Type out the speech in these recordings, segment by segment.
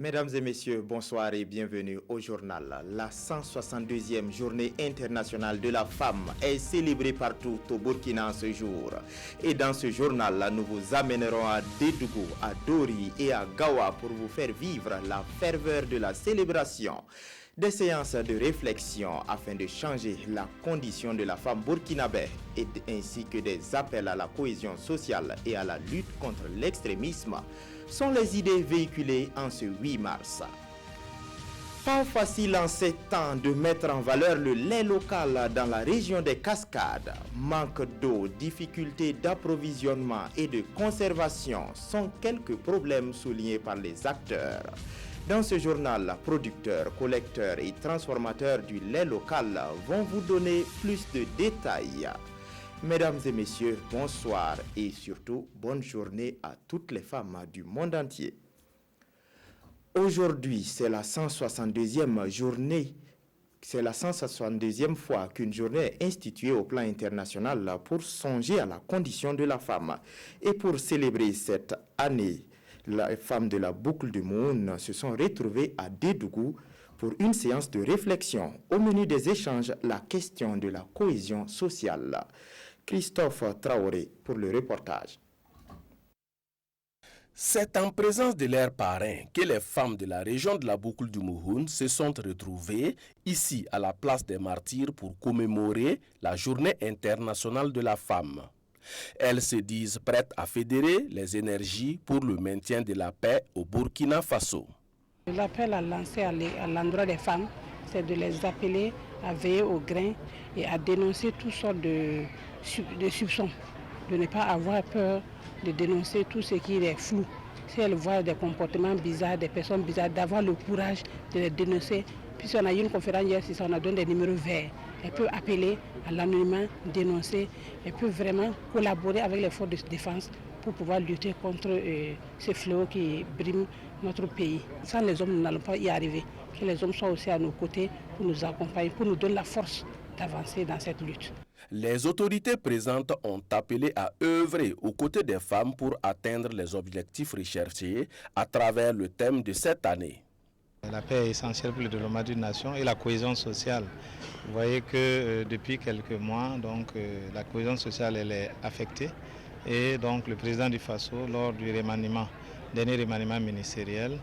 Mesdames et messieurs, bonsoir et bienvenue au journal. La 162e journée internationale de la femme est célébrée partout au Burkina en ce jour. Et dans ce journal, nous vous amènerons à Dédougou, à Dori et à Gawa pour vous faire vivre la ferveur de la célébration. Des séances de réflexion afin de changer la condition de la femme burkinabé ainsi que des appels à la cohésion sociale et à la lutte contre l'extrémisme sont les idées véhiculées en ce 8 mars. Pas facile en ces temps de mettre en valeur le lait local dans la région des Cascades. Manque d'eau, difficultés d'approvisionnement et de conservation sont quelques problèmes soulignés par les acteurs. Dans ce journal, producteurs, collecteurs et transformateurs du lait local vont vous donner plus de détails. Mesdames et messieurs, bonsoir et surtout bonne journée à toutes les femmes du monde entier. Aujourd'hui, c'est la 162e journée. C'est la 162e fois qu'une journée est instituée au plan international pour songer à la condition de la femme. Et pour célébrer cette année, les femmes de la boucle du Moun se sont retrouvées à Dédougou pour une séance de réflexion. Au menu des échanges, la question de la cohésion sociale. Christophe Traoré pour le reportage. C'est en présence de leurs parrains que les femmes de la région de la boucle du Mouhoun se sont retrouvées ici à la place des martyrs pour commémorer la journée internationale de la femme. Elles se disent prêtes à fédérer les énergies pour le maintien de la paix au Burkina Faso. L'appel à lancer à l'endroit des femmes, c'est de les appeler à veiller au grain et à dénoncer toutes sortes de soupçons, de ne pas avoir peur de dénoncer tout ce qui est flou. Si elles voient des comportements bizarres, des personnes bizarres, d'avoir le courage de les dénoncer. Puisqu'on a eu une conférence hier, si on a donné des numéros verts, elles peuvent appeler à l'anonymat, dénoncer, elles peuvent vraiment collaborer avec les forces de défense pour pouvoir lutter contre ces fléaux qui briment notre pays. Sans les hommes, nous n'allons pas y arriver. Que les hommes soient aussi à nos côtés pour nous accompagner, pour nous donner la force d'avancer dans cette lutte. Les autorités présentes ont appelé à œuvrer aux côtés des femmes pour atteindre les objectifs recherchés à travers le thème de cette année. La paix est essentielle pour le développement d'une nation et la cohésion sociale. Vous voyez que depuis quelques mois, la cohésion sociale elle est affectée. Et donc le président du Faso, lors du dernier remaniement ministériel,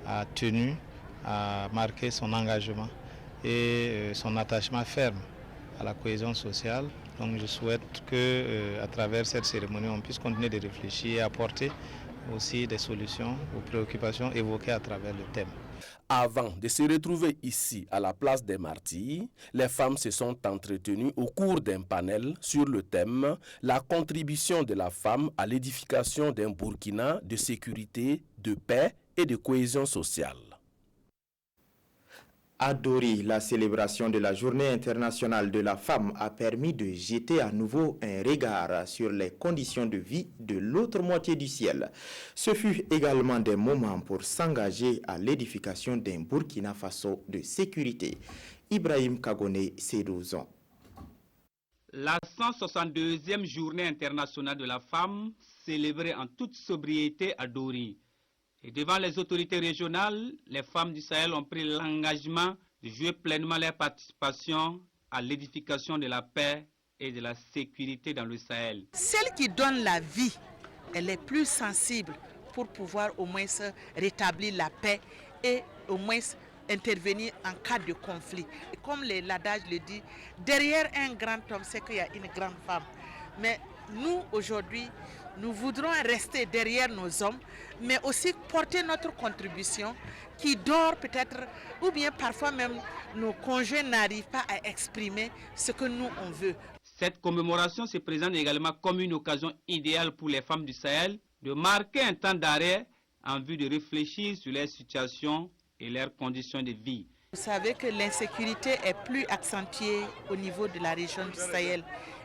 a tenu à marquer son engagement et son attachement ferme à la cohésion sociale. Donc je souhaite qu'à travers cette cérémonie, on puisse continuer de réfléchir et apporter aussi des solutions aux préoccupations évoquées à travers le thème. Avant de se retrouver ici à la place des martyrs, les femmes se sont entretenues au cours d'un panel sur le thème « La contribution de la femme à l'édification d'un Burkina de sécurité, de paix et de cohésion sociale ». À Dori, la célébration de la Journée internationale de la femme a permis de jeter à nouveau un regard sur les conditions de vie de l'autre moitié du ciel. Ce fut également des moments pour s'engager à l'édification d'un Burkina Faso de sécurité. Ibrahim Kagone Sédouzon. La 162e Journée internationale de la femme, célébrée en toute sobriété à Dori. Et devant les autorités régionales, les femmes du Sahel ont pris l'engagement de jouer pleinement leur participation à l'édification de la paix et de la sécurité dans le Sahel. Celle qui donne la vie, elle est plus sensible pour pouvoir au moins rétablir la paix et au moins intervenir en cas de conflit. Et comme l'adage le dit, derrière un grand homme, c'est qu'il y a une grande femme. Mais nous, aujourd'hui, nous voudrons rester derrière nos hommes, mais aussi porter notre contribution qui dort peut-être, ou bien parfois même nos conjoints n'arrivent pas à exprimer ce que nous on veut. Cette commémoration se présente également comme une occasion idéale pour les femmes du Sahel de marquer un temps d'arrêt en vue de réfléchir sur leur situation et leurs conditions de vie. Vous savez que l'insécurité est plus accentuée au niveau de la région du Sahel.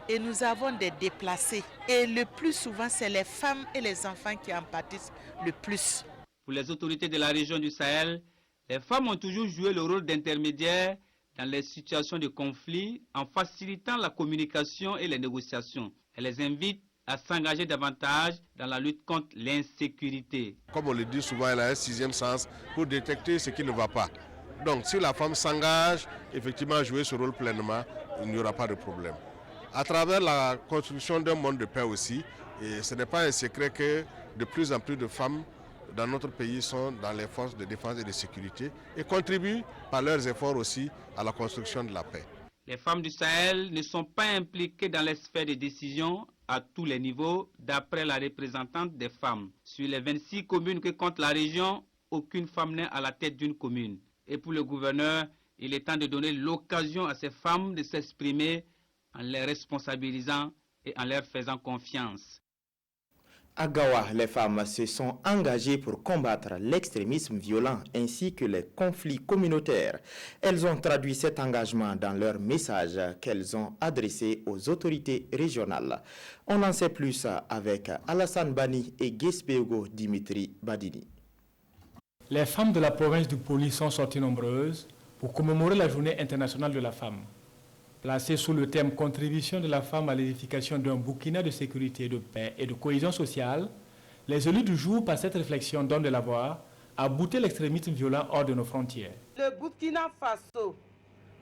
Et nous avons des déplacés. Et le plus souvent, c'est les femmes et les enfants qui en pâtissent le plus. Pour les autorités de la région du Sahel, les femmes ont toujours joué le rôle d'intermédiaire dans les situations de conflit en facilitant la communication et les négociations. Elles les invitent à s'engager davantage dans la lutte contre l'insécurité. Comme on le dit souvent, elle a un sixième sens pour détecter ce qui ne va pas. Donc si la femme s'engage effectivement à jouer ce rôle pleinement, il n'y aura pas de problème. À travers la construction d'un monde de paix aussi, et ce n'est pas un secret que de plus en plus de femmes dans notre pays sont dans les forces de défense et de sécurité et contribuent par leurs efforts aussi à la construction de la paix. Les femmes du Sahel ne sont pas impliquées dans les sphères de décision à tous les niveaux, d'après la représentante des femmes. Sur les 26 communes que compte la région, aucune femme n'est à la tête d'une commune. Et pour le gouverneur, il est temps de donner l'occasion à ces femmes de s'exprimer en les responsabilisant et en leur faisant confiance. À Gawa, les femmes se sont engagées pour combattre l'extrémisme violent ainsi que les conflits communautaires. Elles ont traduit cet engagement dans leur message qu'elles ont adressé aux autorités régionales. On en sait plus avec Alassane Bani et Gespego Dimitri Badini. Les femmes de la province du Poli sont sorties nombreuses pour commémorer la Journée internationale de la femme. Placée sous le thème « Contribution de la femme à l'édification d'un Burkina de sécurité, de paix et de cohésion sociale », les élus du jour, par cette réflexion, donnent de la voix à bouter l'extrémisme violent hors de nos frontières. Le Burkina Faso,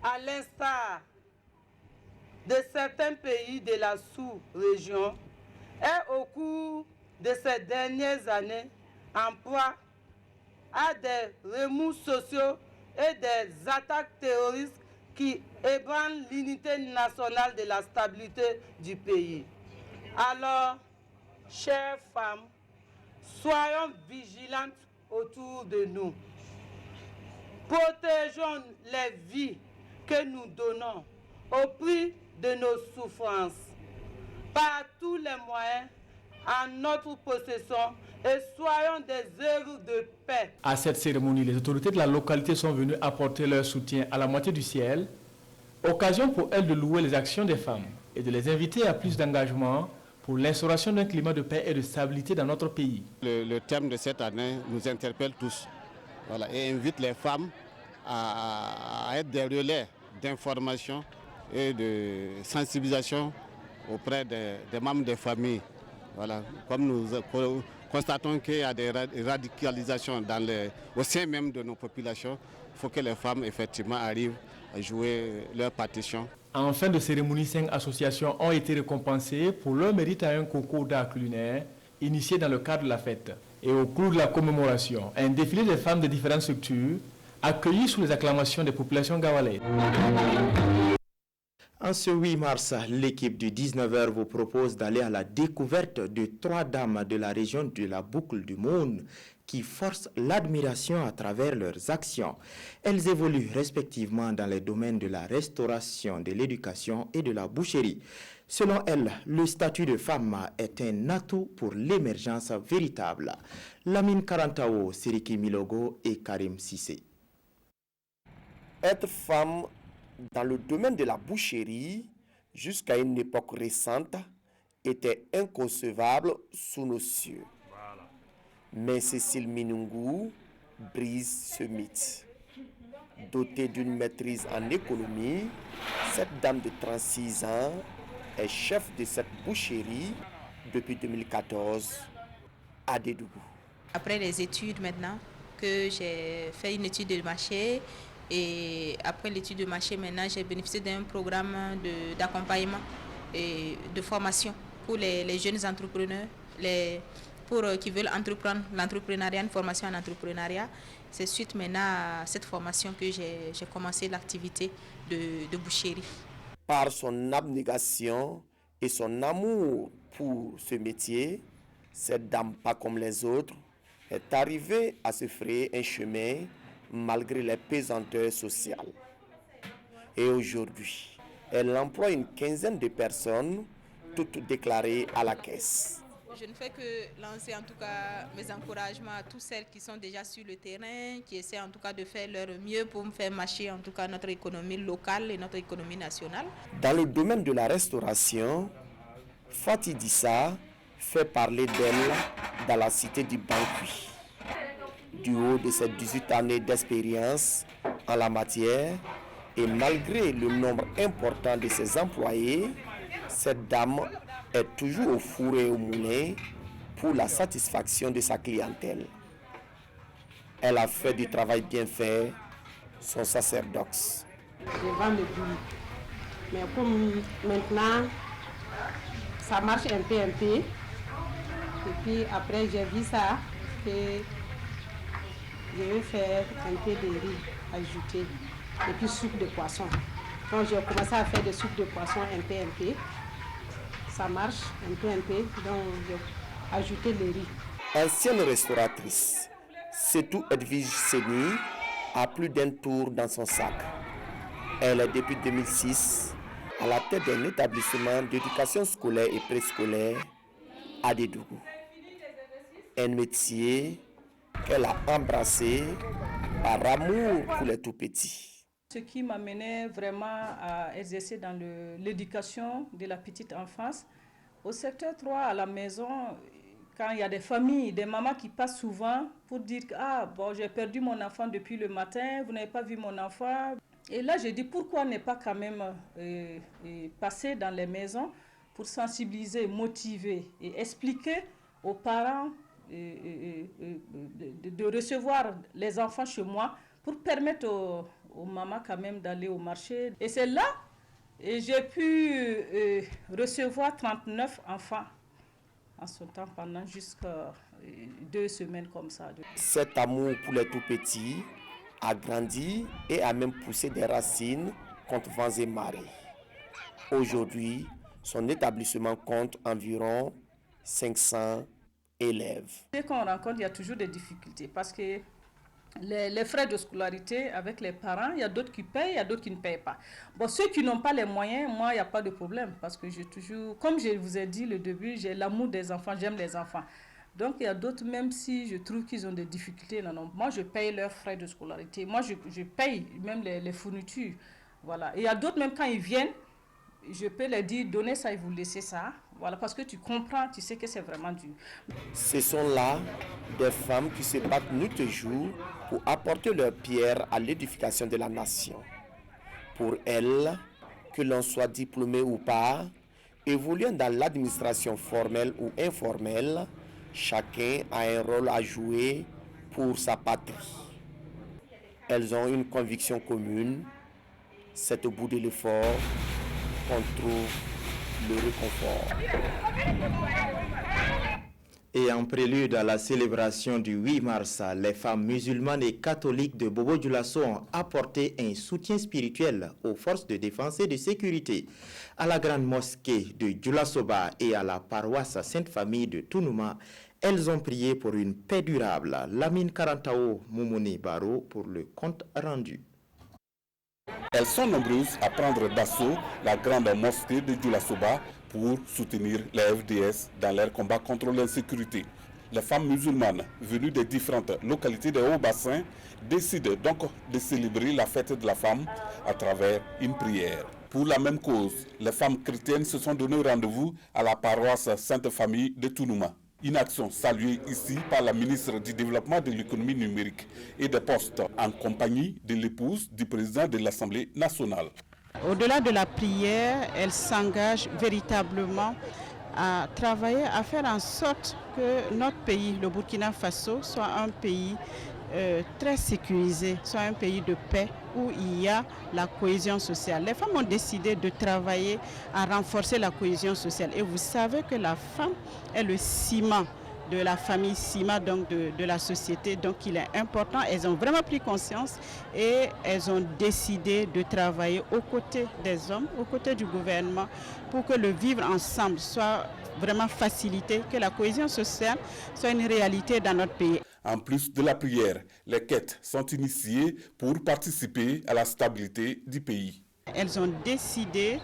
à l'instar de certains pays de la sous-région, est au cours de ces dernières années en proie à des remous sociaux et des attaques terroristes qui ébranlent l'unité nationale de la stabilité du pays. Alors, chères femmes, soyons vigilantes autour de nous. Protégeons les vies que nous donnons au prix de nos souffrances. Par tous les moyens en notre possession et soyons des héros de paix. À cette cérémonie, les autorités de la localité sont venues apporter leur soutien à la moitié du ciel, occasion pour elles de louer les actions des femmes et de les inviter à plus d'engagement pour l'instauration d'un climat de paix et de stabilité dans notre pays. Le thème de cette année nous interpelle tous, et invite les femmes à être des relais d'information et de sensibilisation auprès des membres des familles. Comme nous constatons qu'il y a des radicalisations au sein même de nos populations, il faut que les femmes effectivement arrivent à jouer leur partition. En fin de cérémonie, 5 associations ont été récompensées pour leur mérite à un concours d'art culinaire initié dans le cadre de la fête. Et au cours de la commémoration, un défilé de femmes de différentes structures accueillies sous les acclamations des populations gawalaises. En ce 8 mars, l'équipe du 19h vous propose d'aller à la découverte de 3 dames de la région de la Boucle du Monde qui forcent l'admiration à travers leurs actions. Elles évoluent respectivement dans les domaines de la restauration, de l'éducation et de la boucherie. Selon elles, le statut de femme est un atout pour l'émergence véritable. Lamine Karantao, Siriki Milogo et Karim Sissé. Être femme dans le domaine de la boucherie, jusqu'à une époque récente, était inconcevable sous nos cieux. Mais Cécile Minungu brise ce mythe. Dotée d'une maîtrise en économie, cette dame de 36 ans est chef de cette boucherie depuis 2014 à Dédougou. Après les études maintenant, que j'ai fait une étude de marché, et après l'étude de marché, maintenant, j'ai bénéficié d'un programme d'accompagnement et de formation pour les jeunes entrepreneurs, qui veulent entreprendre l'entrepreneuriat, une formation en entrepreneuriat. C'est suite maintenant à cette formation que j'ai commencé l'activité de boucherie. Par son abnégation et son amour pour ce métier, cette dame, pas comme les autres, est arrivée à se frayer un chemin malgré les pesanteurs sociales. Et aujourd'hui, elle emploie une quinzaine de personnes, toutes déclarées à la caisse. Je ne fais que lancer en tout cas mes encouragements à tous celles qui sont déjà sur le terrain, qui essaient en tout cas de faire leur mieux pour me faire marcher en tout cas notre économie locale et notre économie nationale. Dans le domaine de la restauration, Fatih Dissa fait parler d'elle dans la cité du Banqui. Du haut de ses 18 années d'expérience en la matière et malgré le nombre important de ses employés, cette dame est toujours au four et au moulin pour la satisfaction de sa clientèle. Elle a fait du travail bien fait son sacerdoce. Je vends le riz. Mais comme maintenant, ça marche un peu. Et puis après, j'ai vu ça, que je vais faire un peu de riz ajouté. Et puis soupe de poisson. Quand j'ai commencé à faire des soupes de poisson un peu, ça marche un peu, donc j'ai ajouté le riz. Ancienne restauratrice, Setou Edwige Seni a plus d'un tour dans son sac. Elle est depuis 2006 à la tête d'un établissement d'éducation scolaire et préscolaire à Dédougou. Un métier qu'elle a embrassé par amour pour les tout-petits. Ce qui m'amenait vraiment à exercer dans l'éducation de la petite enfance. Au secteur 3, à la maison, quand il y a des familles, des mamans qui passent souvent pour dire que j'ai perdu mon enfant depuis le matin, vous n'avez pas vu mon enfant. Et là, j'ai dit pourquoi ne pas quand même passer dans les maisons pour sensibiliser, motiver et expliquer aux parents de recevoir les enfants chez moi pour permettre aux mamans quand même d'aller au marché. Et c'est là que j'ai pu recevoir 39 enfants en ce temps pendant jusqu'à 2 semaines comme ça. Cet amour pour les tout-petits a grandi et a même poussé des racines contre vents et marées. Aujourd'hui, son établissement compte environ 500 élèves. Dès qu'on rencontre, il y a toujours des difficultés parce que les frais de scolarité avec les parents, il y a d'autres qui payent, il y a d'autres qui ne payent pas. Bon, ceux qui n'ont pas les moyens, moi, il n'y a pas de problème parce que j'ai toujours, comme je vous ai dit au début, j'ai l'amour des enfants, j'aime les enfants. Donc, il y a d'autres, même si je trouve qu'ils ont des difficultés, moi, je paye leurs frais de scolarité. Moi, je paye même les fournitures. Voilà. Et il y a d'autres, même quand ils viennent, je peux leur dire, donnez ça et vous laissez ça. Voilà, parce que tu comprends, tu sais que c'est vraiment dur. Ce sont là des femmes qui se battent nuit et jour pour apporter leur pierre à l'édification de la nation. Pour elles, que l'on soit diplômé ou pas, évoluant dans l'administration formelle ou informelle, chacun a un rôle à jouer pour sa patrie. Elles ont une conviction commune, c'est au bout de l'effort qu'on trouve le réconfort. Et en prélude à la célébration du 8 mars, les femmes musulmanes et catholiques de Bobo-Dioulasso ont apporté un soutien spirituel aux forces de défense et de sécurité. À la grande mosquée de Dioulasoba et à la paroisse Sainte-Famille de Tounouma, elles ont prié pour une paix durable. Lamine Karantao Moumouni Baro pour le compte rendu. Elles sont nombreuses à prendre d'assaut la grande mosquée de Dioulasoba pour soutenir les FDS dans leur combat contre l'insécurité. Les femmes musulmanes venues des différentes localités des Hauts-Bassins décident donc de célébrer la fête de la femme à travers une prière. Pour la même cause, les femmes chrétiennes se sont donné rendez-vous à la paroisse Sainte-Famille de Tounouma. Une action saluée ici par la ministre du Développement de l'économie numérique et des Postes en compagnie de l'épouse du président de l'Assemblée nationale. Au-delà de la prière, elle s'engage véritablement à travailler, à faire en sorte que notre pays, le Burkina Faso, soit un pays très sécurisé, soit un pays de paix où il y a la cohésion sociale. Les femmes ont décidé de travailler à renforcer la cohésion sociale. Et vous savez que la femme est le ciment de la famille Sima, donc de la société. Donc il est important, elles ont vraiment pris conscience et elles ont décidé de travailler aux côtés des hommes, aux côtés du gouvernement, pour que le vivre ensemble soit vraiment facilité, que la cohésion sociale soit une réalité dans notre pays. En plus de la prière, les quêtes sont initiées pour participer à la stabilité du pays. Elles ont décidé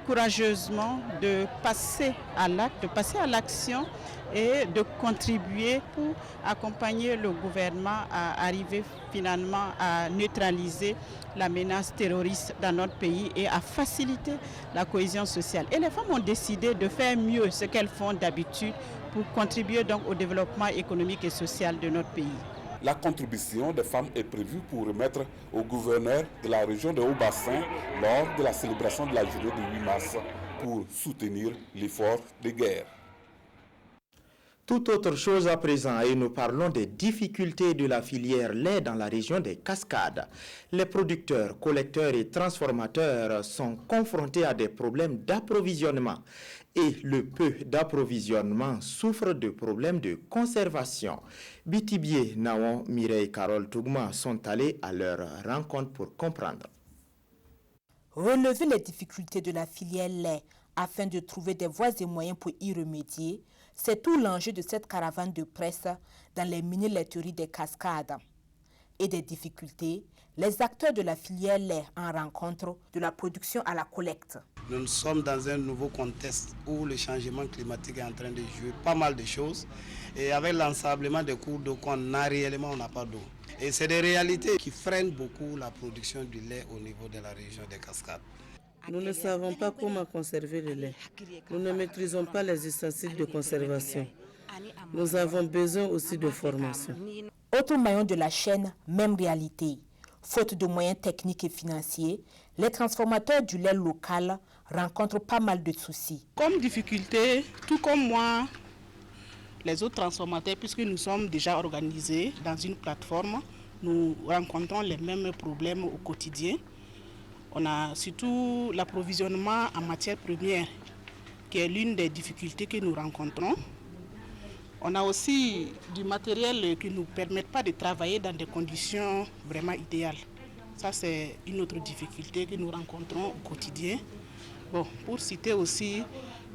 courageusement de passer à l'acte, de passer à l'action et de contribuer pour accompagner le gouvernement à arriver finalement à neutraliser la menace terroriste dans notre pays et à faciliter la cohésion sociale. Et les femmes ont décidé de faire mieux ce qu'elles font d'habitude pour contribuer donc au développement économique et social de notre pays. La contribution des femmes est prévue pour remettre au gouverneur de la région de Haut-Bassin lors de la célébration de la journée du 8 mars pour soutenir l'effort de guerre. Tout autre chose à présent et nous parlons des difficultés de la filière lait dans la région des Cascades. Les producteurs, collecteurs et transformateurs sont confrontés à des problèmes d'approvisionnement et le peu d'approvisionnement souffre de problèmes de conservation. Bitibié, Naon, Mireille, Carole Tougma sont allés à leur rencontre pour comprendre. Relever les difficultés de la filière lait afin de trouver des voies et moyens pour y remédier, c'est tout l'enjeu de cette caravane de presse dans les mini-laiteries des Cascades. Et des difficultés, les acteurs de la filière lait en rencontre de la production à la collecte. Nous sommes dans un nouveau contexte où le changement climatique est en train de jouer pas mal de choses. Et avec l'ensablement des cours d'eau qu'on a réellement, on n'a pas d'eau. Et c'est des réalités qui freinent beaucoup la production du lait au niveau de la région des Cascades. Nous ne savons pas comment conserver le lait. Nous ne maîtrisons pas les ustensiles de conservation. Nous avons besoin aussi de formation. Autre maillon de la chaîne, même réalité. Faute de moyens techniques et financiers, les transformateurs du lait local rencontrent pas mal de soucis. Comme difficulté, tout comme moi, les autres transformateurs, puisque nous sommes déjà organisés dans une plateforme, nous rencontrons les mêmes problèmes au quotidien. On a surtout l'approvisionnement en matières premières, qui est l'une des difficultés que nous rencontrons. On a aussi du matériel qui ne nous permet pas de travailler dans des conditions vraiment idéales. Ça, c'est une autre difficulté que nous rencontrons au quotidien. Bon, pour citer aussi,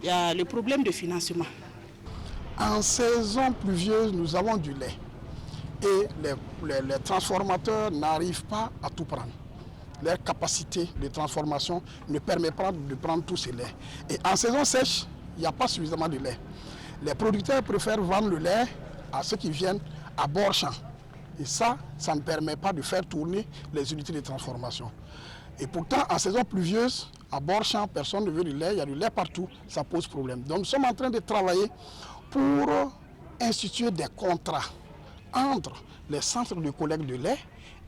il y a le problème de financement. En saison pluvieuse, nous avons du lait. Et les transformateurs n'arrivent pas à tout prendre. Leur capacité de transformation ne permet pas de prendre tous ces laits. Et en saison sèche, il n'y a pas suffisamment de lait. Les producteurs préfèrent vendre le lait à ceux qui viennent à bord champ. Et ça ne permet pas de faire tourner les unités de transformation. Et pourtant, en saison pluvieuse, à bord champ, personne ne veut du lait, il y a du lait partout, ça pose problème. Donc nous sommes en train de travailler pour instituer des contrats entre les centres de collecte de lait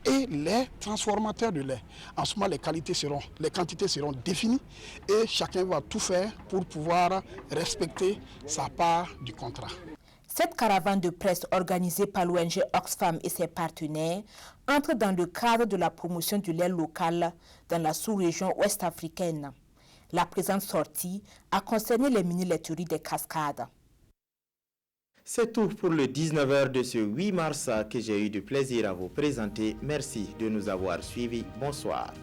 et les transformateurs de lait. En ce moment, les quantités seront définies et chacun va tout faire pour pouvoir respecter sa part du contrat. Cette caravane de presse organisée par l'ONG Oxfam et ses partenaires entre dans le cadre de la promotion du lait local dans la sous-région ouest-africaine. La présente sortie a concerné les mini-laiteries des Cascades. C'est tout pour le 19h de ce 8 mars que j'ai eu du plaisir à vous présenter. Merci de nous avoir suivis. Bonsoir.